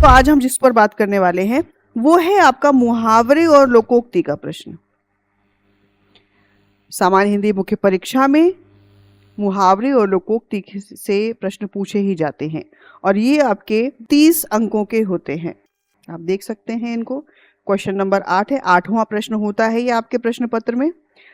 तो आज हम जिस पर बात करने वाले हैं वो है आपका मुहावरे और लोकोक्ति का प्रश्न। सामान्य हिंदी मुख्य परीक्षा में मुहावरे और लोकोक्ति से प्रश्न पूछे ही जाते हैं और ये आपके 30 अंकों के होते हैं। आप देख सकते हैं इनको। क्वेश्चन नंबर 8 है, 8वां प्रश्न होता है ये आपके प्रश्न पत्र में,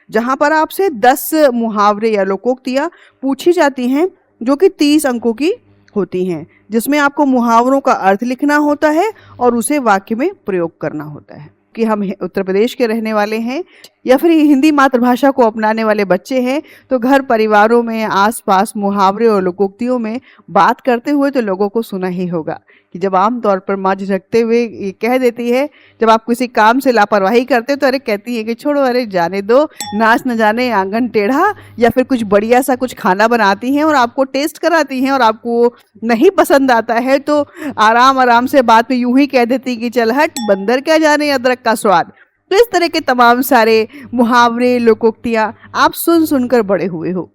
जहां पर आपसे 10 मुहावरे या लोकोक्तियां पूछी जाती हैं जो कि 30 अंकों की होती हैं, जिसमें आपको मुहावरों का अर्थ लिखना होता है और उसे वाक्य में प्रयोग करना होता है। कि हम उत्तर प्रदेश के रहने वाले हैं या फिर हिंदी मातृभाषा को अपनाने वाले बच्चे हैं, तो घर परिवारों में आसपास मुहावरे और लोकोक्तियों में बात करते हुए तो लोगों को सुना ही होगा कि जब आमतौर पर माँ झिझकते हुए ये कह देती है, जब आप किसी काम से लापरवाही करते हो तो अरे कहती है कि छोड़ो, अरे जाने दो, नाच न जाने आंगन टेढ़ा, या फिर कुछ बढ़िया सा कुछ खाना बनाती हैं और आपको टेस्ट कराती हैं और आपको नहीं पसंद आता है तो आराम आराम से बात में यूं ही कह देती कि चल हट, बंदर क्या जाने अदरक का स्वाद। तो इस तरह के तमाम सारे मुहावरे लोकोक्तियां आप सुन सुनकर बड़े हुए हो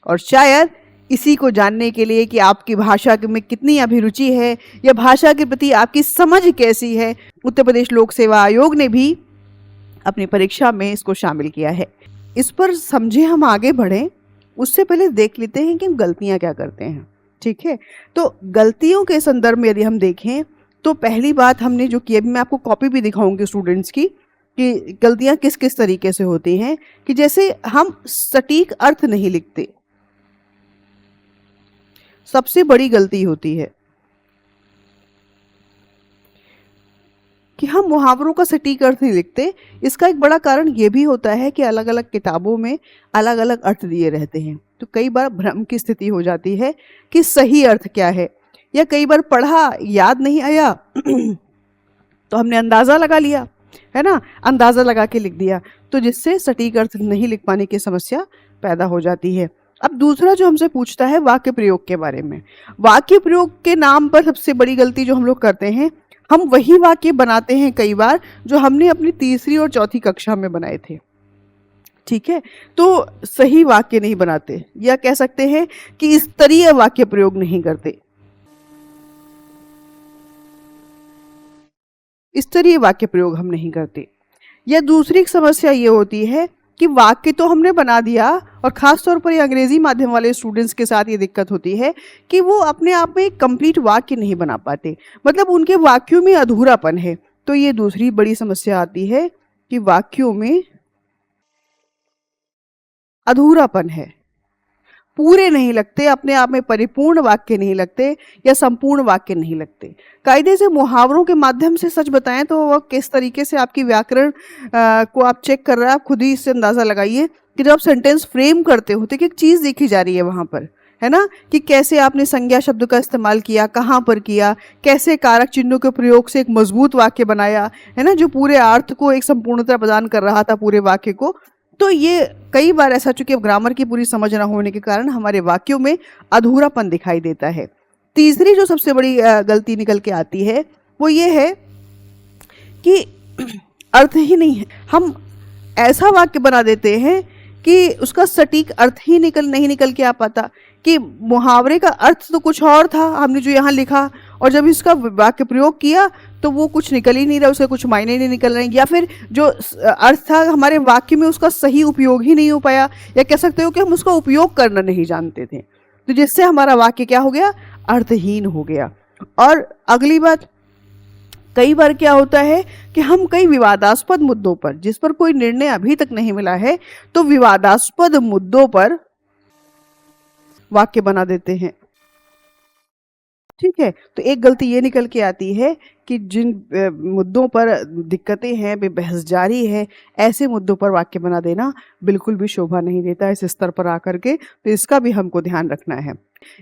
और शायद इसी को जानने के लिए कि आपकी भाषा में कितनी अभिरुचि है या भाषा के प्रति आपकी समझ कैसी है, उत्तर प्रदेश लोक सेवा आयोग ने भी अपनी परीक्षा में इसको शामिल किया है। इस पर समझे हम आगे बढ़ें उससे पहले देख लेते हैं कि हम गलतियां क्या करते हैं। ठीक है, तो गलतियों के संदर्भ में यदि हम देखें तो पहली बात हमने जो की, अभी मैं आपको कॉपी भी दिखाऊंगी स्टूडेंट्स की कि गलतियां किस किस तरीके से होती हैं, कि जैसे हम सटीक अर्थ नहीं लिखते, सबसे बड़ी गलती होती है कि हम मुहावरों का सटीक अर्थ नहीं लिखते। इसका एक बड़ा कारण ये भी होता है कि अलग अलग किताबों में अलग अलग अर्थ दिए रहते हैं, तो कई बार भ्रम की स्थिति हो जाती है कि सही अर्थ क्या है, या कई बार पढ़ा याद नहीं आया तो हमने अंदाजा लगा लिया, है ना, अंदाजा लगा के लिख दिया, तो जिससे सटीक अर्थ नहीं लिख पाने की समस्या पैदा हो जाती है। अब दूसरा जो हमसे पूछता है वाक्य प्रयोग के बारे में। वाक्य प्रयोग के नाम पर सबसे बड़ी गलती जो हम लोग करते हैं, हम वही वाक्य बनाते हैं कई बार जो हमने अपनी तीसरी और चौथी कक्षा में बनाए थे। ठीक है, तो सही वाक्य नहीं बनाते, या कह सकते हैं कि स्तरीय वाक्य प्रयोग नहीं करते। स्तरीय वाक्य प्रयोग हम नहीं करते। या दूसरी एक समस्या ये होती है कि वाक्य तो हमने बना दिया, और खास तौर पर ये अंग्रेजी माध्यम वाले स्टूडेंट्स के साथ ये दिक्कत होती है कि वो अपने आप में एक कंप्लीट वाक्य नहीं बना पाते, मतलब उनके वाक्यों में अधूरापन है। तो ये दूसरी बड़ी समस्या आती है कि वाक्यों में अधूरापन है, पूरे नहीं लगते, अपने आप में परिपूर्ण वाक्य नहीं लगते या संपूर्ण वाक्य नहीं लगते। कायदे से मुहावरों के माध्यम से सच बताएं तो वह किस तरीके से आपकी व्याकरण को आप चेक कर रहे हैं, आप खुद ही इससे अंदाजा लगाइए कि जब आप सेंटेंस फ्रेम करते हो तो एक चीज देखी जा रही है वहां पर, है ना, कि कैसे आपने संज्ञा शब्द का इस्तेमाल किया, कहाँ पर किया, कैसे कारक चिन्हों के प्रयोग से एक मजबूत वाक्य बनाया, है ना, जो पूरे अर्थ को एक संपूर्णता प्रदान कर रहा था पूरे वाक्य को। तो ये कई बार ऐसा, चूंकि ग्रामर की पूरी समझ ना होने के कारण हमारे वाक्यों में अधूरापन दिखाई देता है। तीसरी जो सबसे बड़ी गलती निकल के आती है वो ये है कि अर्थ ही नहीं है, हम ऐसा वाक्य बना देते हैं कि उसका सटीक अर्थ ही नहीं निकल के आ पाता, कि मुहावरे का अर्थ तो कुछ और था हमने जो यहाँ लिखा, और जब इसका वाक्य प्रयोग किया तो वो कुछ निकल ही नहीं रहा, उसके कुछ मायने नहीं निकल रहे, या फिर जो अर्थ था हमारे वाक्य में उसका सही उपयोग ही नहीं हो पाया, या कह सकते हो कि हम उसका उपयोग करना नहीं जानते थे, तो जिससे हमारा वाक्य क्या हो गया, अर्थहीन हो गया। और अगली बात, कई बार क्या होता है कि हम कई विवादास्पद मुद्दों पर, जिस पर कोई निर्णय अभी तक नहीं मिला है, तो विवादास्पद मुद्दों पर वाक्य बना देते हैं। ठीक है, तो एक गलती ये निकल के आती है कि जिन मुद्दों पर दिक्कतें हैं, बहस जारी है, ऐसे मुद्दों पर वाक्य बना देना बिल्कुल भी शोभा नहीं देता इस स्तर पर आकर के, तो इसका भी हमको ध्यान रखना है।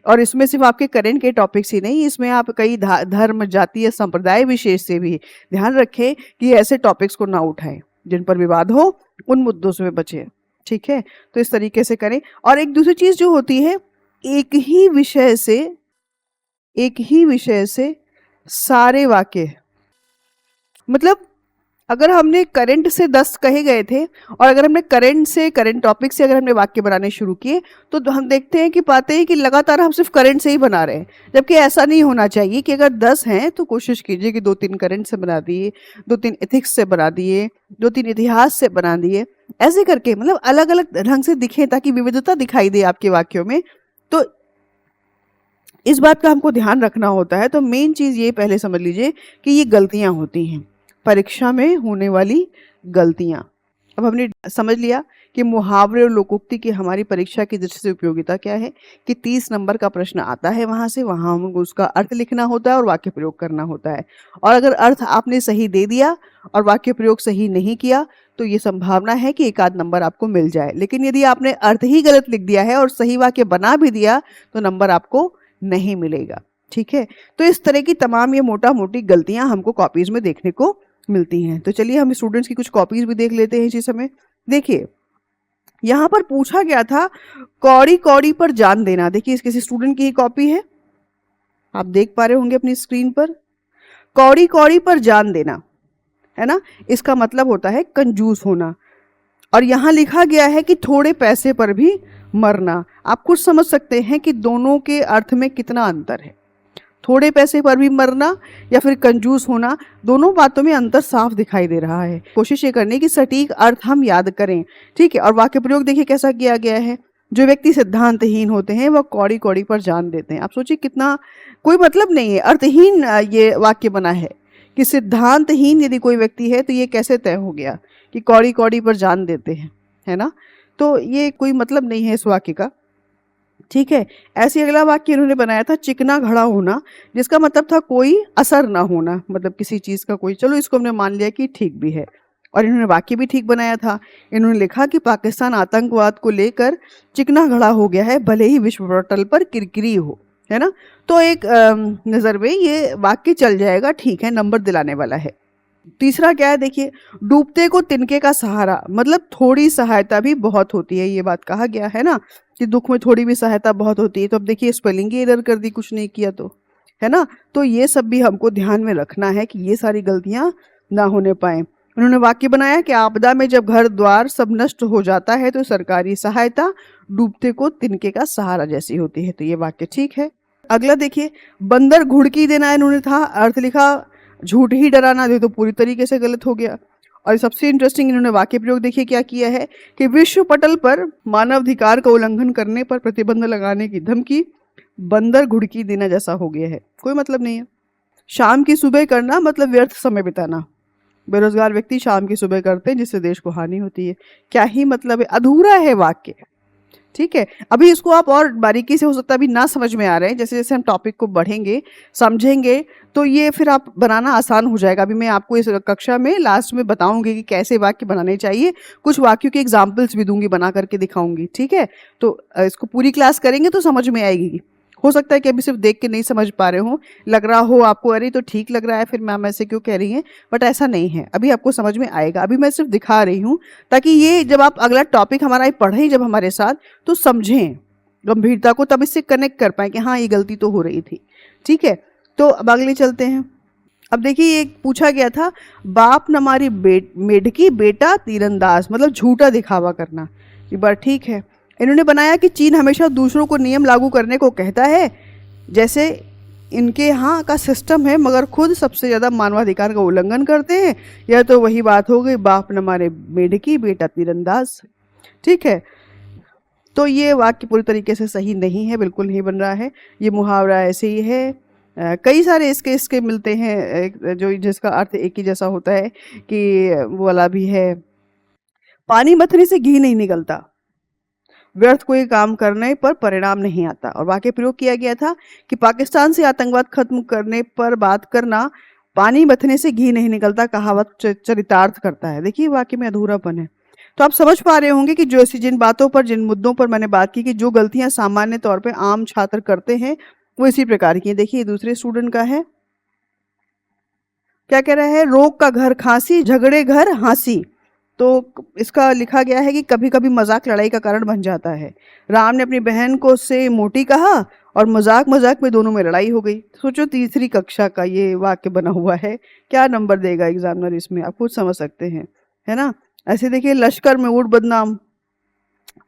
और इसमें सिर्फ आपके करंट के टॉपिक्स ही नहीं, इसमें आप कई धर्म, जाति या संप्रदाय विशेष से भी ध्यान रखें कि ऐसे टॉपिक्स को ना उठाएं, जिन पर विवाद हो उन मुद्दों से बचें। ठीक है, तो इस तरीके से करें। और एक दूसरी चीज जो होती है, एक ही विषय से सारे वाक्य, मतलब अगर हमने करंट से 10 कहे गए थे और अगर हमने करंट टॉपिक से अगर हमने वाक्य बनाने शुरू किए तो हम देखते हैं कि पाते हैं कि लगातार हम सिर्फ करंट से ही बना रहे हैं, जबकि ऐसा नहीं होना चाहिए कि अगर 10 हैं तो कोशिश कीजिए कि 2-3 करंट से बना दिए, 2-3 एथिक्स से बना दिए, 2-3 इतिहास से बना दिए, ऐसे करके मतलब अलग अलग ढंग से दिखे ताकि विविधता दिखाई दे आपके वाक्यों में। तो इस बात का हमको ध्यान रखना होता है। तो मेन चीज़ ये पहले समझ लीजिए कि ये गलतियां होती हैं, परीक्षा में होने वाली गलतियां। अब हमने समझ लिया कि मुहावरे और लोकोक्ति की हमारी परीक्षा की दृष्टि से उपयोगिता क्या है, कि 30 नंबर का प्रश्न आता है, वहां हमको उसका अर्थ लिखना होता है और वाक्य प्रयोग करना होता है। और अगर अर्थ आपने सही दे दिया और वाक्य प्रयोग सही नहीं किया तो ये संभावना है कि 1 आध नंबर आपको मिल जाए। लेकिन यदि आपने अर्थ ही गलत लिख दिया है और सही वाक्य बना भी दिया तो नंबर आपको नहीं मिलेगा। ठीक है, तो इस तरह की तमाम ये मोटा मोटी गलतियां हमको कॉपीज में देखने को मिलती हैं। तो चलिए हम स्टूडेंट्स की कुछ कॉपीज भी देख लेते हैं इसी समय। देखिए यहाँ पर पूछा गया था कौड़ी कौड़ी पर जान देना। देखिए इस किसी स्टूडेंट की ही कॉपी है, आप देख पा रहे होंगे अपनी स्क्रीन पर। कौड़ी कौड़ी पर जान देना है ना, इसका मतलब होता है कंजूस होना। और यहाँ लिखा गया है कि थोड़े पैसे पर भी मरना। आप खुद समझ सकते हैं कि दोनों के अर्थ में कितना अंतर है। थोड़े पैसे पर भी मरना या फिर कंजूस होना, दोनों बातों में अंतर साफ दिखाई दे रहा है। कोशिश ये करने की सटीक अर्थ हम याद करें। ठीक है, और वाक्य प्रयोग देखिए कैसा किया गया है। जो व्यक्ति सिद्धांतहीन होते हैं वह कौड़ी कौड़ी पर जान देते हैं। आप सोचिए कितना कोई मतलब नहीं है, अर्थहीन ये वाक्य बना है कि सिद्धांतहीन यदि कोई व्यक्ति है तो ये कैसे तय हो गया कि कौड़ी कौड़ी पर जान देते हैं, है ना। तो ये कोई मतलब नहीं है इस वाक्य का। ठीक है, ऐसे अगला वाक्य इन्होंने बनाया था चिकना घड़ा होना, जिसका मतलब था कोई असर ना होना, मतलब किसी चीज का कोई, चलो इसको हमने मान लिया कि ठीक भी है। और इन्होंने वाक्य भी ठीक बनाया था। इन्होंने लिखा कि पाकिस्तान आतंकवाद को लेकर चिकना घड़ा हो गया है, भले ही विश्व पटल पर किरकिरी हो, है ना। तो एक नजर में ये वाक्य चल जाएगा, ठीक है, नंबर दिलाने वाला है। तीसरा क्या है, देखिए डूबते को तिनके का सहारा, मतलब थोड़ी सहायता भी बहुत होती है। ये बात कहा गया है ना कि दुख में थोड़ी भी सहायता बहुत होती है। तो अब देखिए स्पेलिंग ही एरर कर दी, कुछ नहीं किया तो, है ना। तो ये सब भी हमको ध्यान में रखना है कि ये सारी गलतियां ना होने पाए। उन्होंने वाक्य बनाया कि आपदा में जब घर द्वार सब नष्ट हो जाता है तो सरकारी सहायता डूबते को तिनके का सहारा जैसी होती है। तो ये वाक्य ठीक है। अगला देखिए बंदर घुड़की देना, इन्होंने था अर्थ लिखा झूठ ही डराना, दे तो पूरी तरीके से गलत हो गया। और सबसे इंटरेस्टिंग इन्होंने वाक्य प्रयोग देखिए क्या किया है कि विश्व पटल पर मानवाधिकार का उल्लंघन करने पर प्रतिबंध लगाने की धमकी बंदर घुड़की देना जैसा हो गया है, कोई मतलब नहीं है। शाम की सुबह करना मतलब व्यर्थ समय बिताना, बेरोजगार व्यक्ति शाम की सुबह करते हैं जिससे देश को हानि होती है। क्या ही मतलब है, अधूरा है वाक्य। ठीक है, अभी इसको आप और बारीकी से हो सकता है अभी ना समझ में आ रहे हैं, जैसे जैसे हम टॉपिक को बढ़ेंगे समझेंगे तो ये फिर आप बनाना आसान हो जाएगा। अभी मैं आपको इस कक्षा में लास्ट में बताऊंगी कि कैसे वाक्य बनाने चाहिए, कुछ वाक्यों के एग्जाम्पल्स भी दूंगी, बना करके दिखाऊंगी। ठीक है, तो इसको पूरी क्लास करेंगे तो समझ में आएगी। हो सकता है कि अभी सिर्फ देख के नहीं समझ पा रहे हो, लग रहा हो आपको अरे तो ठीक लग रहा है फिर मैम ऐसे क्यों कह रही हैं, बट ऐसा नहीं है, अभी आपको समझ में आएगा। अभी मैं सिर्फ दिखा रही हूँ ताकि ये जब आप अगला टॉपिक हमारा पढ़ें जब हमारे साथ तो समझें गंभीरता को, तब इससे कनेक्ट कर पाए कि हाँ ये गलती तो हो रही थी। ठीक है, तो अब अगले चलते हैं। अब देखिए एक पूछा गया था बाप न मारी मेढकी बेटा तीरंदाज, मतलब झूठा दिखावा करना। एक बार ठीक है, इन्होंने बनाया कि चीन हमेशा दूसरों को नियम लागू करने को कहता है जैसे इनके यहाँ का सिस्टम है, मगर खुद सबसे ज़्यादा मानवाधिकार का उल्लंघन करते हैं। यह तो वही बात हो गई बाप न मारे मेढकी बेटा तीरंदाज। ठीक है, तो ये वाक्य पूरी तरीके से सही नहीं है, बिल्कुल नहीं बन रहा है। ये मुहावरा ऐसे ही है, कई सारे इसके मिलते हैं जो जिसका अर्थ एक ही जैसा होता है कि वो वाला भी है, पानी मथने से घी नहीं निकलता, व्यर्थ कोई काम करने पर परिणाम नहीं आता। और वाक्य प्रयोग किया गया था कि पाकिस्तान से आतंकवाद खत्म करने पर बात करना पानी मथने से घी नहीं निकलता कहावत चरितार्थ करता है। देखिए वाक्य में अधूरापन है। तो आप समझ पा रहे होंगे कि जो ऐसी जिन बातों पर जिन मुद्दों पर मैंने बात की कि जो गलतियां सामान्य तौर पे आम छात्र करते हैं वो इसी प्रकार की है। देखिए दूसरे स्टूडेंट का है, क्या कह रहा है, रोग का घर खांसी झगड़े घर हंसी, तो इसका लिखा गया है कि कभी कभी मजाक लड़ाई का कारण बन जाता है। राम ने अपनी बहन को से मोटी कहा और मजाक मजाक में दोनों में लड़ाई हो गई। सोचो, तीसरी कक्षा का ये वाक्य बना हुआ है, क्या नंबर देगा एग्जामिनर इसमें, आप खुद समझ सकते हैं, है ना। ऐसे देखिए, लश्कर में ऊंट बदनाम,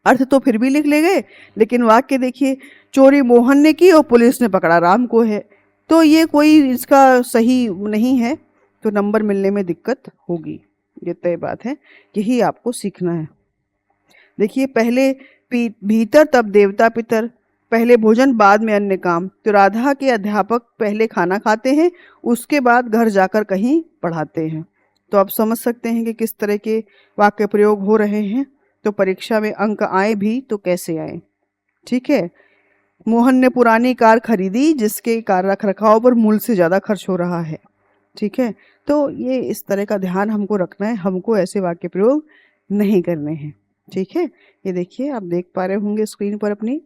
अर्थ तो फिर भी लिख ले गए, लेकिन वाक्य देखिए, चोरी मोहन ने की और पुलिस ने पकड़ा राम को है, तो ये कोई इसका सही नहीं है, तो नंबर मिलने में दिक्कत होगी, ये तय बात है। यही आपको सीखना है। देखिए, पहले भीतर तब देवता पितर, पहले भोजन बाद में अन्य काम। तो राधा के अध्यापक पहले खाना खाते हैं, उसके बाद घर जाकर कहीं पढ़ाते हैं। तो आप समझ सकते हैं कि किस तरह के वाक्य प्रयोग हो रहे हैं। तो परीक्षा में अंक आए भी तो कैसे आए। ठीक है। मोहन ने पुरानी कार खरीदी जिसके कार रख रखाव पर मूल से ज्यादा खर्च हो रहा है। ठीक है। तो ये इस तरह का ध्यान हमको रखना है, हमको ऐसे वाक्य प्रयोग नहीं करने हैं। ठीक है। ये देखिए, आप देख पा रहे होंगे स्क्रीन पर अपनी